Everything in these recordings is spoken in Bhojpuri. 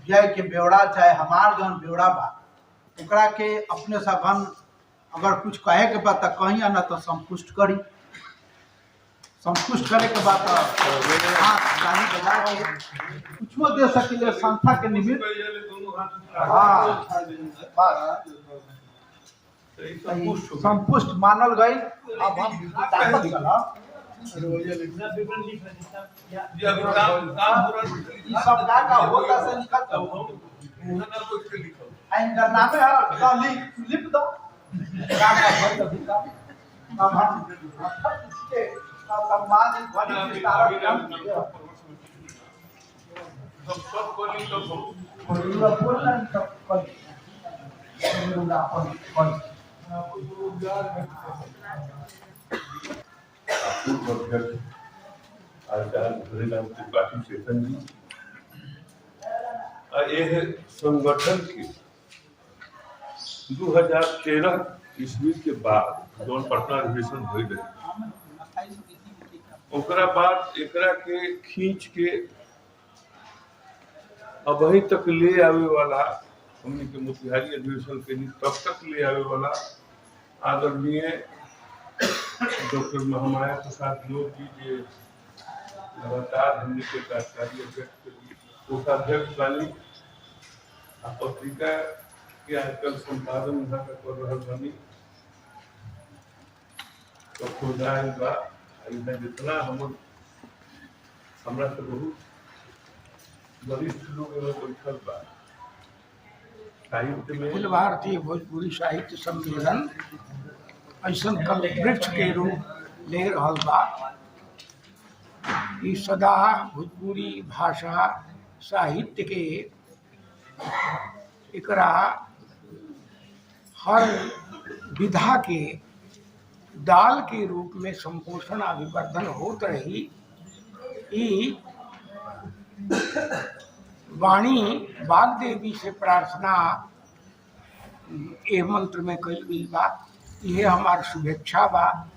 जय के बेवड़ा चाहे हमार जौन बेवड़ा बा ओकरा के अपने सघन अगर कुछ कहे के बाद कहीं आना तो संपुष्ट करी, संपुष्ट करे के बाद गाली बजा के कुछ दे सके संस्था के निमित्त। संपुष्ट मानल गई। अब हम सब का होता से नामे है लिख दो अब हम सम्मान आचार्य त्रिपाठी चेतन जी यह संगठन के 2013 ईस्वी के बाद जो पटना अधिवेशन हो रहे ओकरा बाद एकरा के खींच के अभी तक ले आवे वाला हमने के मोतिहारी अधिवेशन के लिए तब तक ले आवे वाला आदरणीय डॉक्टर महामाया प्रसाद योग जी जे लगातार हमने के कार्यकारी अध्यक्ष कोषाध्यक्ष वाली पत्रिका के आजकल संपादन यहाँ का कर रहा बनी तो खुदा जितना हमरा से बहुत वरिष्ठ लोग बैठल बा साहित्य में अखिल भारतीय भोजपुरी साहित्य सम्मेलन ऐसा कल वृक्ष के रूप ले रहल बा। ई सदा भोजपुरी भाषा साहित्य के एकरा हर विधा के दाल के रूप में संपोषण अभिवर्धन होत रही। ई वाणी वाग्देवी से प्रार्थना ए मंत्र में कई गई बा। यह हमार शुभेच्छा बा।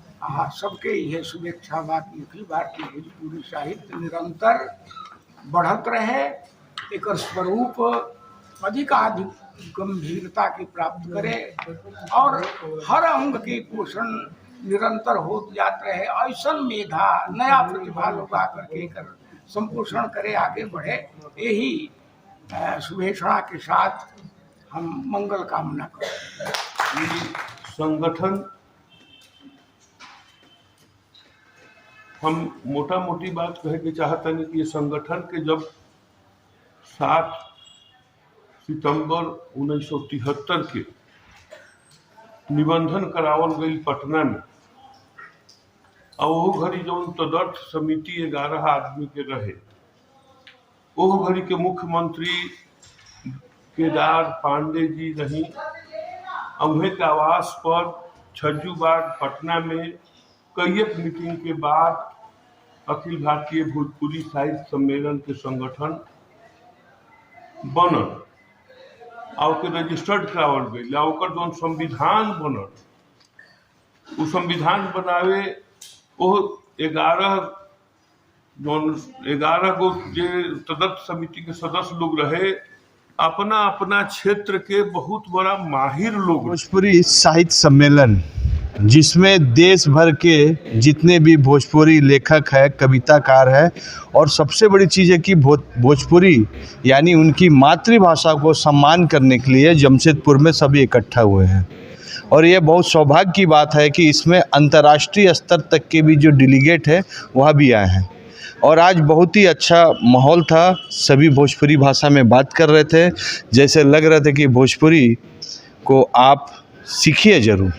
सबके यह शुभेच्छा बा कि अखिल भारतीय भोजपुरी साहित्य निरंतर बढ़त रहे, एक स्वरूप अधिकाधिक गंभीरता की प्राप्त करे और हर अंग के पोषण निरंतर हो जात रहे। ऐसा मेधा नया प्रतिभा लोग आकर के कर संपोषण करे, आगे बढ़े। यही शुभेच्छा के साथ हम मंगल कामना करें। संगठन हम मोटा मोटी बात कहे के चाहते हैं कि ये संगठन के जब 7 सितंबर 1973 के निबंधन करावल गई पटना में और वो घड़ी जो तदर्थ समिति 11 आदमी के रहे, वो घड़ी के मुख्यमंत्री केदार पांडे जी रही। उन्हें के आवास पर छज्जूबाग पटना में कई एक मीटिंग के बाद अखिल भारतीय भोजपुरी साहित्य सम्मेलन के संगठन बनल और के रजिस्टर्ड करावल गई। ओकर जो संविधान बनल वो संविधान बनावे वो 11 गो जे तदर्थ समिति के सदस्य लोग रहे, अपना अपना क्षेत्र के बहुत बड़ा माहिर लोग। भोजपुरी साहित्य सम्मेलन जिसमें देश भर के जितने भी भोजपुरी लेखक है, कविताकार है, और सबसे बड़ी चीज़ है कि भोजपुरी यानी उनकी मातृभाषा को सम्मान करने के लिए जमशेदपुर में सभी इकट्ठा हुए हैं। और ये बहुत सौभाग्य की बात है कि इसमें अंतर्राष्ट्रीय स्तर तक के भी जो डेलीगेट है वह भी आए हैं। और आज बहुत ही अच्छा माहौल था, सभी भोजपुरी भाषा में बात कर रहे थे, जैसे लग रहा था कि भोजपुरी को आप सीखिए ज़रूर।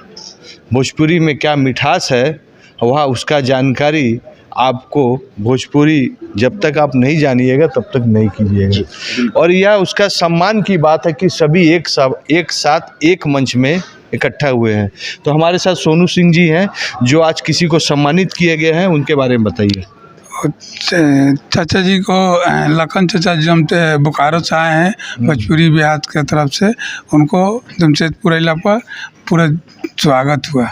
भोजपुरी में क्या मिठास है वह उसका जानकारी आपको भोजपुरी जब तक आप नहीं जानिएगा तब तक नहीं कीजिएगा। और यह उसका सम्मान की बात है कि सभी एक साथ एक मंच में इकट्ठा हुए हैं। तो हमारे साथ सोनू सिंह जी हैं जो आज किसी को सम्मानित किए गए हैं, उनके बारे में बताइए। चाचा जी को लखन चाचा जी हम बोकारो से आए हैं भोजपुरी बिहार के तरफ से, उनको जमशेदपुर इला पर पूरा स्वागत हुआ।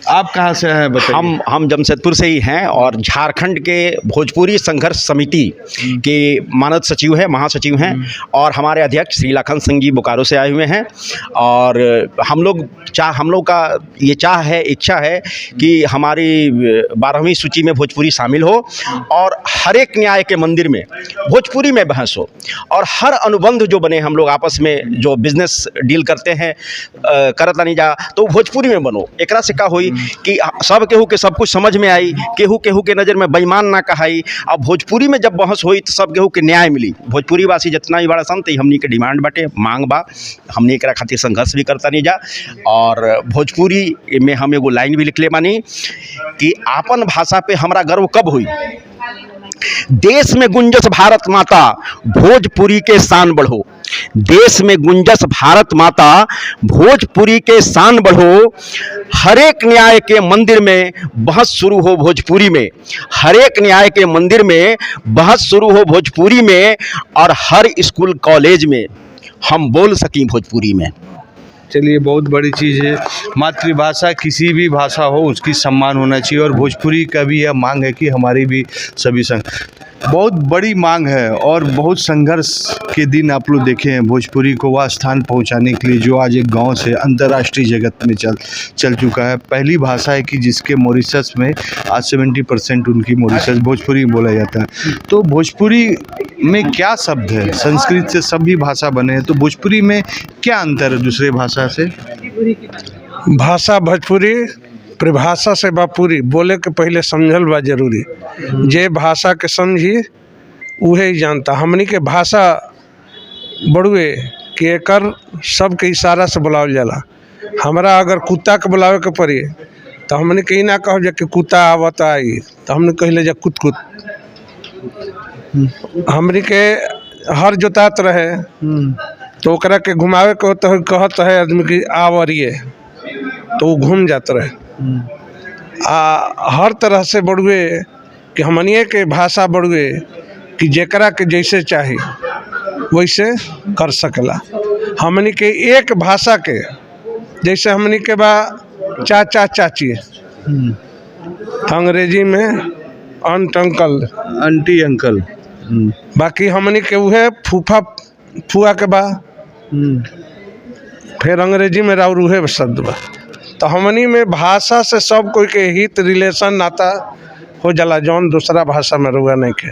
आप कहाँ से हैं बताइए? हम जमशेदपुर से ही हैं और झारखंड के भोजपुरी संघर्ष समिति के मानद सचिव हैं, महासचिव हैं, और हमारे अध्यक्ष श्री लखन सिंह जी बोकारो से आए हुए हैं। और हम लोग का ये इच्छा है कि हमारी 12वीं सूची में भोजपुरी शामिल हो और हर एक न्याय के मंदिर में भोजपुरी में बहस हो, और हर अनुबंध जो बने हम लोग आपस में जो बिजनेस डील करते हैं करत नहीं जा तो भोजपुरी में बनो। एकरा से का होई कि सब केहू के सब कुछ समझ में आई, केहू के नज़र में बेईमान ना कहाई। अब भोजपुरी में जब बहस हुई तो सब केहू के न्याय मिली। भोजपुरी वासी जितना भी बड़ा संत हमनी के डिमांड बाटे, मांग बा, हमनी एकरा खातिर संघर्ष भी करता नहीं जा। और भोजपुरी में हम एगो लाइन भी लिखले बानी कि आपन भाषा पे हमरा गर्व कब हुई, देश में गुंजस भारत माता भोजपुरी के शान बढ़ो। देश में गुंजस भारत माता भोजपुरी के शान बढ़ो। हर एक न्याय के मंदिर में बहस शुरू हो भोजपुरी में, हर एक न्याय के मंदिर में बहस शुरू हो भोजपुरी में, और हर स्कूल कॉलेज में हम बोल सकें भोजपुरी में। चलिए, बहुत बड़ी चीज़ है। मातृभाषा किसी भी भाषा हो उसकी सम्मान होना चाहिए, और भोजपुरी का भी यह मांग है कि हमारी भी सभी बहुत बड़ी मांग है। और बहुत संघर्ष के दिन आप लोग देखे हैं भोजपुरी को वह स्थान पहुंचाने के लिए जो आज एक गांव से अंतर्राष्ट्रीय जगत में चल चुका है। पहली भाषा है कि जिसके मॉरिशस में आज 70% उनकी मॉरिशस भोजपुरी बोला जाता है। तो भोजपुरी में क्या शब्द है? संस्कृत से सभी भाषा बने हैं, तो भोजपुरी में क्या अंतर है दूसरे भाषा से? भाषा भोजपुरी परिभाषा से बापूरी बोले के पहले समझल बा जरूरी। जे भाषा के समझी उहे ही जानता। हमनी के भाषा बड़ुए कि एकर सबके इशारा से बुलावल जाला। हमरा अगर कुत्ता के बुलावे के पड़ी तो हमने कहीं ना कहो कि कुत्ता आवत आई, तो हमने कहले जा कुत कुत। हमनी के हर जोतात रहे तो ओकरा के घुमावे के होता है, कहत है आदमी की आवरिए तो वो घूम जात रहे। हर तरह से बड़ुए कि हमनिए के भाषा बड़ुए कि जेकरा के जैसे चाही वैसे कर सकेला। हमनी के एक भाषा के जैसे हमनी के बा चाचा चाची, अंग्रेजी में अंट अंकल, आंटी अंकल, बाकी हमनी के उहे फूफा फुआ के बा, फिर अंग्रेजी में राउर उहे शब्द बा। तो हमनी में भाषा से सब कोई के हित रिलेशन नाता हो जाला जौन दूसरा भाषा में रुआ नहीं के।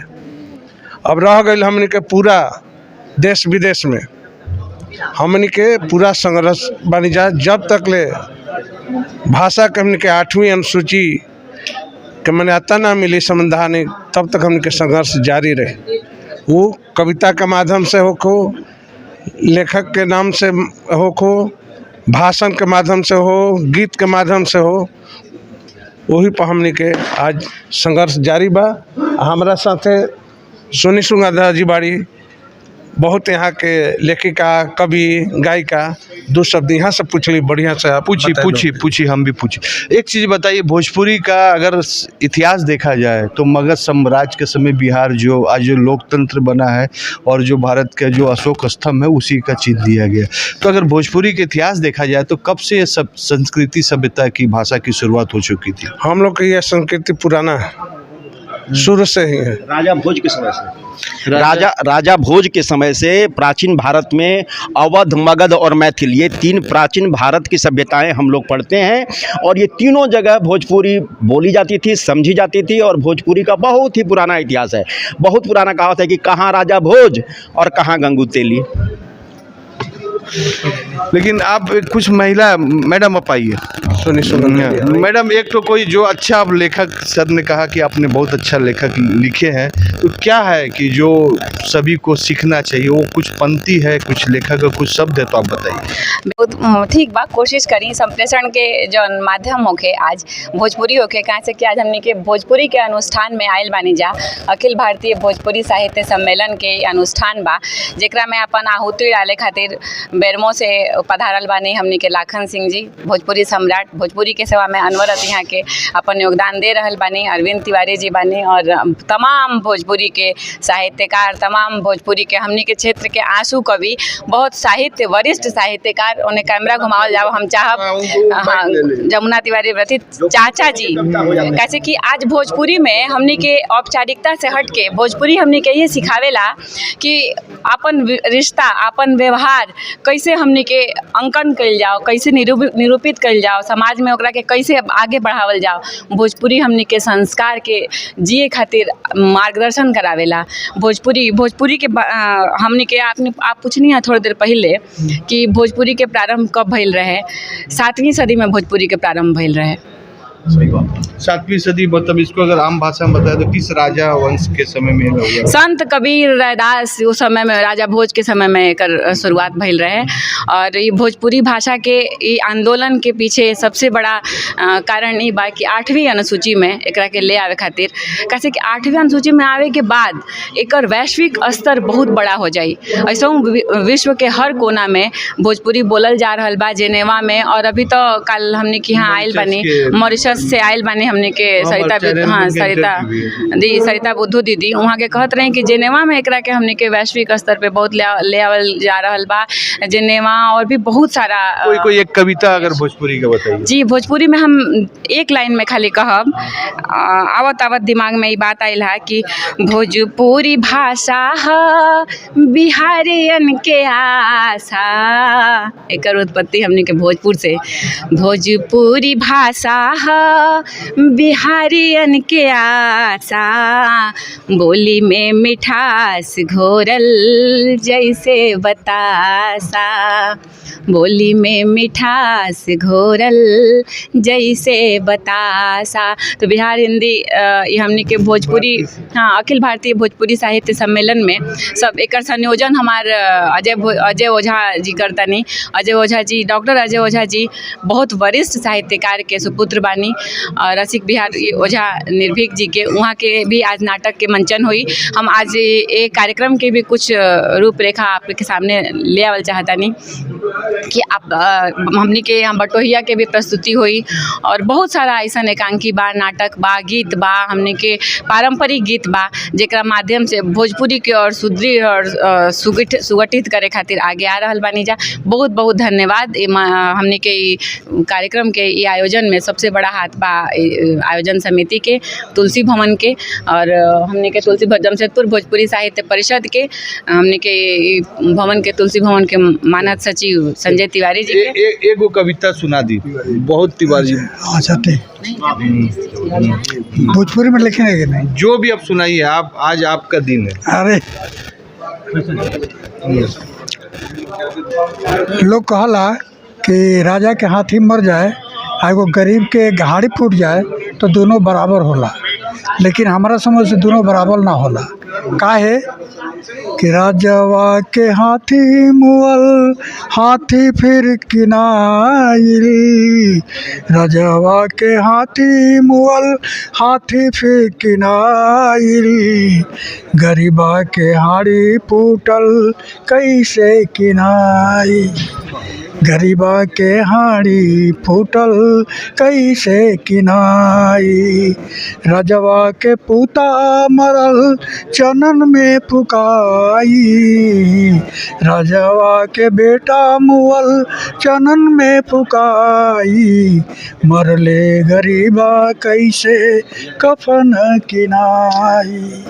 अब रह गई हमनी के पूरा देश विदेश में हमनी के पूरा संघर्ष बनी जा। जब तक ले भाषा के हमनी के 8वीं अनुसूची के मान्यता ना मिली संवैधानिक, तब तक हमनी के संघर्ष जारी रहे। वो कविता के माध्यम से हो, लेखक के नाम से हो, भाषण के माध्यम से हो, गीत के माध्यम से हो, वही पर हमनी के आज संघर्ष जारी बा। हमारा साथे सोनी सुंगादा जी बाड़ी, बहुत यहाँ के लेखिका, कवि, गायिका। 2 शब्द यहाँ से पूछ ली, बढ़िया से आप पूछी हम भी पूछी। एक चीज़ बताइए, भोजपुरी का अगर इतिहास देखा जाए तो मगध साम्राज्य के समय बिहार जो आज जो लोकतंत्र बना है और जो भारत का जो अशोक स्तंभ है उसी का चिन्ह दिया गया। तो अगर भोजपुरी का इतिहास देखा जाए तो कब से ये सब संस्कृति सभ्यता की भाषा की शुरुआत हो चुकी थी? हम लोग की यह संस्कृति पुराना है, शुरू से ही है। राजा भोज के समय से राजा भोज के समय से प्राचीन भारत में अवध, मगध और मैथिल, ये 3 प्राचीन भारत की सभ्यताएं हम लोग पढ़ते हैं। और ये तीनों जगह भोजपुरी बोली जाती थी, समझी जाती थी। और भोजपुरी का बहुत ही पुराना इतिहास है। बहुत पुराना कहावत है कि कहाँ राजा भोज और कहाँ गंगू तेली। लेकिन आप कुछ महिला मैडम आप आइए। मैडम, एक तो कोई जो अच्छा आप लेखक, सर ने कहा कि आपने बहुत अच्छा लेखक लिखे हैं, तो क्या है कि जो सभी को सीखना चाहिए? वो कुछ पंक्ति है, कुछ लेखक का कुछ शब्द है, तो आप बताइए। बहुत ठीक बा, कोशिश करी संप्रेषण के जो माध्यम होके आज भोजपुरी होके, कहाँ से कि आज हमने के भोजपुरी के अनुष्ठान में आयल बानी जा। अखिल भारतीय भोजपुरी साहित्य सम्मेलन के अनुष्ठान बा, जेकरा में अपन आहुति डाले खातिर बेरमो से पधारल बानी हमनी के लाखन सिंह जी, भोजपुरी सम्राट, भोजपुरी के सेवा में अनवरत यहाँ के अपन योगदान दे रहल बानी। अरविंद तिवारी जी बानी और तमाम भोजपुरी के साहित्यकार, तमाम भोजपुरी के हमनी के क्षेत्र के आंसू कवि, बहुत साहित्य वरिष्ठ साहित्यकार, उन्हें कैमरा घुमावल जाओ हम चाहब। हाँ, जमुना तिवारी व्रती चाचा जी, कैसे कि आज भोजपुरी में हमनी के औपचारिकता से हट के भोजपुरी हमनी के ये सिखावेला कि अपन रिश्ता, अपन व्यवहार कैसे हमनी के अंकन कइल जाओ, कैसे निरूपित कइल जाओ, समाज में ओकरा के कैसे आगे बढ़ावल जाओ। भोजपुरी हमनी के संस्कार के जिए खातिर मार्गदर्शन करावेला। भोजपुरी के हमनी के आप पूछनी है थोड़ी देर पहले कि भोजपुरी के प्रारंभ कब भइल रहे। 7वीं सदी में भोजपुरी के प्रारंभ भइल रहे। 7वीं सदी, मतलब इसको अगर आम भाषा में बताए तो किस राजा वंश के समय में हुआ? संत कबीर रैदास उस समय में, राजा भोज के समय में एकर शुरुआत भइल रहे। और ये भोजपुरी भाषा के ई आंदोलन के पीछे सबसे बड़ा कारण ई बा कि 8वीं अनुसूची में एकरा के ले आवे खातिर, कैसे कि 8वीं अनुसूची में आवे के बाद एकर वैश्विक स्तर बहुत बड़ा हो जाई। ऐसा विश्व के हर कोना में भोजपुरी बोलल जा रहल बा। जेनेवा में, और अभी तो कल हमने के यहाँ आयल बानी, मॉरिशस से आयल बानी हमने के सरिता बुद्धू दीदी, वहाँ के कहत रहे कि जेनेवा में एकरा के हमने के वैश्विक स्तर पे बहुत ले आवल जा रहल बा। जेनेवा और भी बहुत सारा कोई एक कविता अगर भोजपुरी का बताइए। जी, भोजपुरी में हम एक लाइन में खाली कहब, आवत दिमाग में ये बात आयल है कि भोजपुरी भाषा है बिहारियन के आशा। एकर उत्पत्ति हमने के भोजपुर से। भोजपुरी भाषा है बिहारियन के आशा, बोली में मिठास घोरल जैसे बतासा, बोली में मिठास घोरल जैसे बतासा। तो बिहार हिंदी ये हमने के भोजपुरी, हाँ, अखिल भारतीय भोजपुरी साहित्य सम्मेलन में सब एकर संयोजन हमार अजय ओझा जी करतनी। अजय ओझा जी, डॉक्टर अजय ओझा जी बहुत वरिष्ठ साहित्यकार के सुपुत्र बानी। और रसिक बिहार ओझा निर्भीक जी के, वहाँ के भी आज नाटक के मंचन हुई। हम आज ये कार्यक्रम के भी कुछ रूपरेखा आपके सामने ले आवल चाहतानी कि आप हमनी के यहाँ बटोहिया के भी प्रस्तुति हुई। और बहुत सारा ऐसा एकांकी बा, नाटक बा, गीत बा, हमने के पारंपरिक गीत बा, जेकरा माध्यम से भोजपुरी के और सुदृढ़ और सुगठित करे खातिर आगे आ रहल बानी जा। बहुत बहुत धन्यवाद। हमने के कार्यक्रम के ये आयोजन में सबसे बड़ा हाथ बा आयोजन समिति के, तुलसी भवन के, और हमने के जमशेदपुर भोजपुरी साहित्य परिषद के, हमने के भवन के, तुलसी भवन के मानद सचिव संजय तिवारी जी के। एगो कविता सुना दी, बहुत तिवारी भोजपुरी में लिखे नहीं, नहीं जो भी आप सुनाइए। आप आज आपका दिन है। अरे लोग कहला कि राजा के हाथी मर जाए आ एगो गरीब के गाड़ी फूट जाए तो दोनों बराबर होला, लेकिन हमारा समझ से दोनों बराबर ना होला। काहे कि राजवा के हाथी मुअल हाथी फिर किनाइल, राजवा के हाथी मुअल हाथी फिर किनाइल, गरीबा के हाड़ी फूटल कैसे किनाई, गरीबा के हाड़ी फूटल कैसे किनाई, राजवा के पूता मरल चनन में फुकाई, राजवा के बेटा मुअल चनन में फुकाई, मरले गरीबा कैसे कफन किनाई,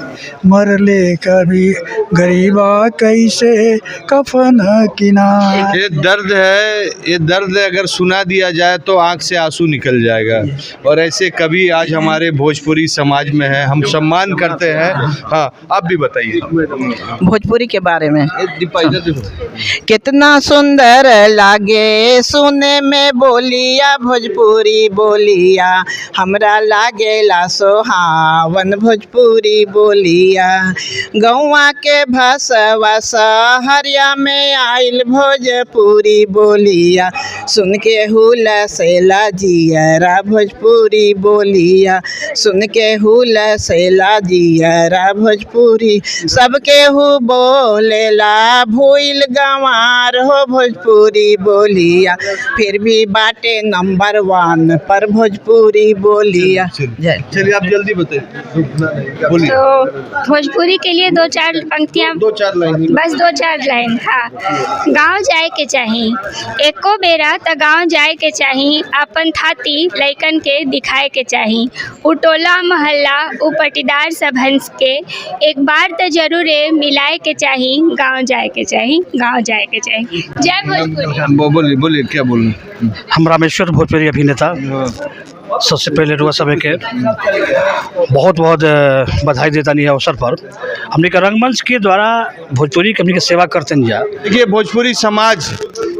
मरले कभी गरीबा कैसे कफन किनाई। ये दर्द है, ये दर्द अगर सुना दिया जाए तो आंख से आंसू निकल जाएगा। और ऐसे कवि आज हमारे भोजपुरी समाज में है, हम सम्मान करते हैं। हाँ, आप भी बताइए भोजपुरी के बारे में। कितना सुंदर लागे सुने में बोलिया, भोजपुरी बोलिया हमरा लागेला सोहावन, भोजपुरी बोलिया गौवा के भसवा सहरिया में आइल भोजपुरी बोलिया। बोलिया सुन के हुला सैला जियरा भोजपुरी बोलिया सुन के हुला सैला जियरा भोजपुरी सबके हु बोलेला भूल गंवार हो भोजपुरी बोलिया फिर भी बाटे नंबर 1 पर भोजपुरी बोलिया। चलिए आप जल्दी बताइए, बोलिए। तो भोजपुरी के लिए 2-4 पंक्तियाँ, 2-4 लाइन। बस 2-4 लाइन। हाँ, गाँव जाए के चाही एको बेरा त गाँव जाए के चाही अपन थाती लइकन के दिखाए के चाही उ टोला मोहल्ला उ पटीदार सब हंस के एक बार तो जरूर मिलाए के चाही गाँव जाए के चाही गाँव जाए के चाही। जय भोजपुरी। बोलिए बोलिए, क्या बोलना। हम रामेश्वर भोजपुरी अभिनेता सबसे पहले रुआ सभा के बहुत बहुत बधाई देता नहीं है अवसर पर हमने का रंगमंच के द्वारा भोजपुरी के हमने के सेवा करते हैं। देखिए, भोजपुरी समाज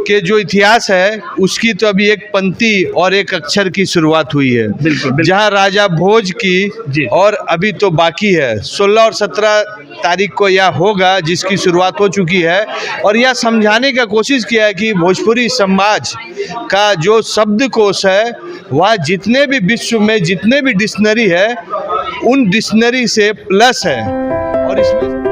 के जो इतिहास है उसकी तो अभी एक पंक्ति और एक अक्षर की शुरुआत हुई है। बिल्कुल। जहां राजा भोज की और अभी तो बाकी है 16 और 17 तारीख को यह होगा, जिसकी शुरुआत हो चुकी है। और यह समझाने का कोशिश किया है कि भोजपुरी समाज का जो शब्दकोश है वह जितने भी विश्व में जितने भी डिक्शनरी है उन डिक्शनरी से प्लस है। और इसमें